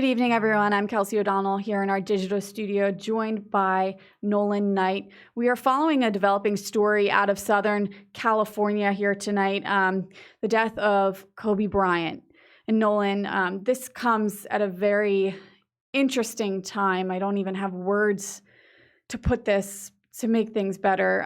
Good evening, everyone. I'm Kelsey O'Donnell here in our digital studio, joined by Nolan Knight. We are following a developing story out of Southern California here tonight, the death of Kobe Bryant. And Nolan, this comes at a very interesting time. I don't even have words to put this to make things better.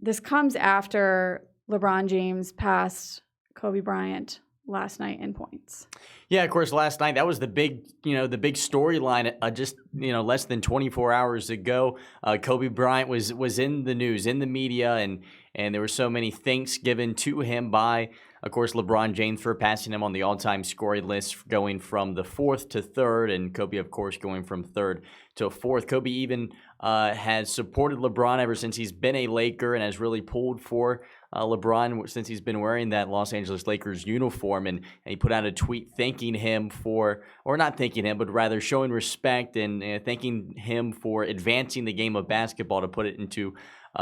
This comes after LeBron James passed Kobe Bryant last night in points. Yeah, of course, last night, that was the big storyline just, less than 24 hours ago. Kobe Bryant was in the news, in the media, and there were so many thanks given to him by, of course, LeBron James for passing him on the all-time scoring list, going from the fourth to third, and Kobe, of course, going from third to fourth. Kobe even has supported LeBron ever since he's been a Laker and has really pulled for LeBron since he's been wearing that Los Angeles Lakers uniform, and he put out a tweet thanking him for, or not thanking him, but rather showing respect and thanking him for advancing the game of basketball, to put it into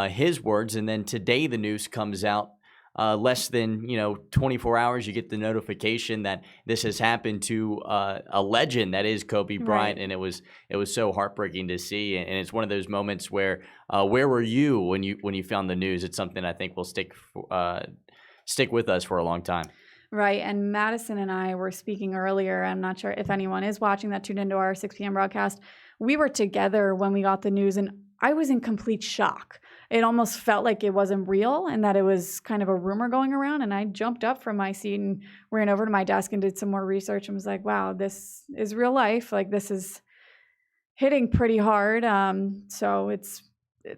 his words. And then today the news comes out. Less than 24 hours, you get the notification that this has happened to a legend that is Kobe Bryant, and it was so heartbreaking to see. And it's one of those moments where were you when you found the news? It's something I think will stick with us for a long time. Right, and Madison and I were speaking earlier. I'm not sure if anyone is watching that tuned into our 6 p.m. broadcast. We were together when we got the news, and I was in complete shock. It almost felt like it wasn't real and that it was kind of a rumor going around. And I jumped up from my seat and ran over to my desk and did some more research and was like, wow, this is real life. Like, this is hitting pretty hard. So it's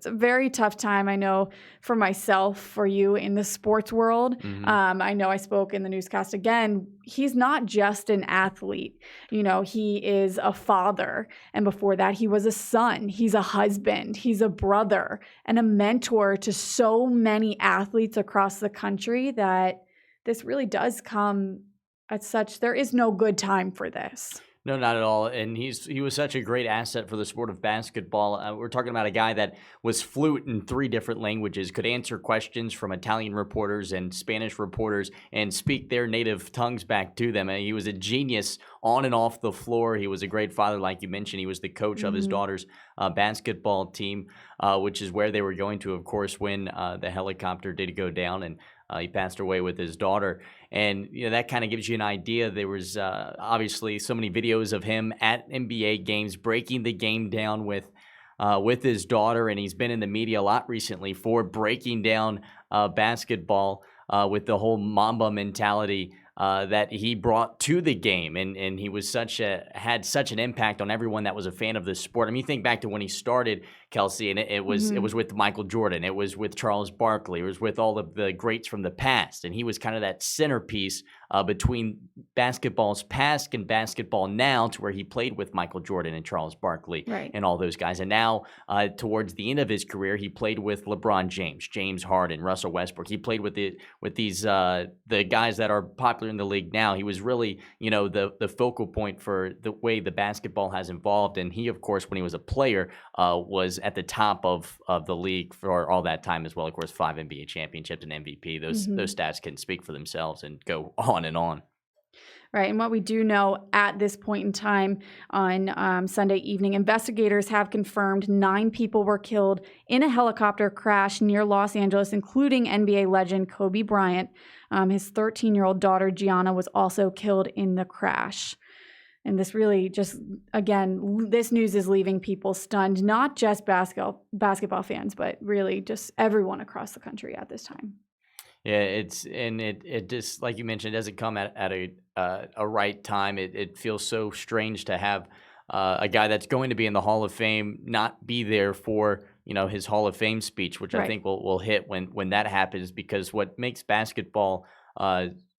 a very tough time, I know, for myself, for you in the sports world. Mm-hmm. I know I spoke in the newscast again. He's not just an athlete. He is a father. And before that, he was a son. He's a husband. He's a brother and a mentor to so many athletes across the country, that this really does come at such, there is no good time for this. No, not at all. And he was such a great asset for the sport of basketball. We're talking about a guy that was fluent in 3 different languages, could answer questions from Italian reporters and Spanish reporters and speak their native tongues back to them. And he was a genius on and off the floor. He was a great father, like you mentioned. He was the coach of his daughter's basketball team, which is where they were going to, of course, when the helicopter did go down, and he passed away with his daughter. And that kind of gives you an idea. There was obviously so many videos of him at NBA games breaking the game down with his daughter, and he's been in the media a lot recently for breaking down basketball with the whole Mamba mentality that he brought to the game, and he was had such an impact on everyone that was a fan of this sport. I mean, you think back to when he started, Kelsey, and it was with Michael Jordan, it was with Charles Barkley, it was with all of the greats from the past, and he was kind of that centerpiece between basketball's past and basketball now, to where he played with Michael Jordan and Charles Barkley and all those guys. And now, towards the end of his career, he played with LeBron James, James Harden, Russell Westbrook. He played with these the guys that are popular in the league now. He was really, the focal point for the way the basketball has evolved. And he, of course, when he was a player, was at the top of the league for all that time as well. Of course, 5 NBA championships and MVP. Those stats can speak for themselves and go on and on. Right. And what we do know at this point in time on Sunday evening, investigators have confirmed 9 people were killed in a helicopter crash near Los Angeles, including NBA legend Kobe Bryant. His 13-year-old daughter, Gianna, was also killed in the crash. And this really just, again, this news is leaving people stunned, not just basketball fans, but really just everyone across the country at this time. Yeah, it just, like you mentioned, it doesn't come at a right time. It feels so strange to have a guy that's going to be in the Hall of Fame not be there for his Hall of Fame speech, which I think will hit when that happens, because what makes basketball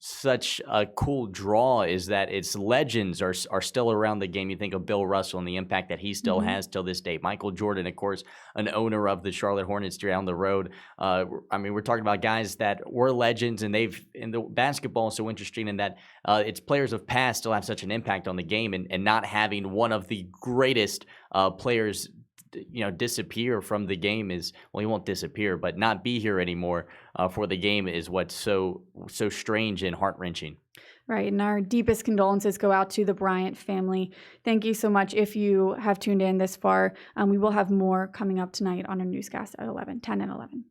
such a cool draw is that its legends are still around the game. You think of Bill Russell and the impact that he still has till this day. Michael Jordan, of course, an owner of the Charlotte Hornets down the road. I mean, we're talking about guys that were legends, and the basketball is so interesting in that its players of past still have such an impact on the game, and not having one of the greatest players disappear from the game is, well, he won't disappear, but not be here anymore for the game is what's so strange and heart wrenching. Right. And our deepest condolences go out to the Bryant family. Thank you so much. If you have tuned in this far, we will have more coming up tonight on our newscast at 10 and 11.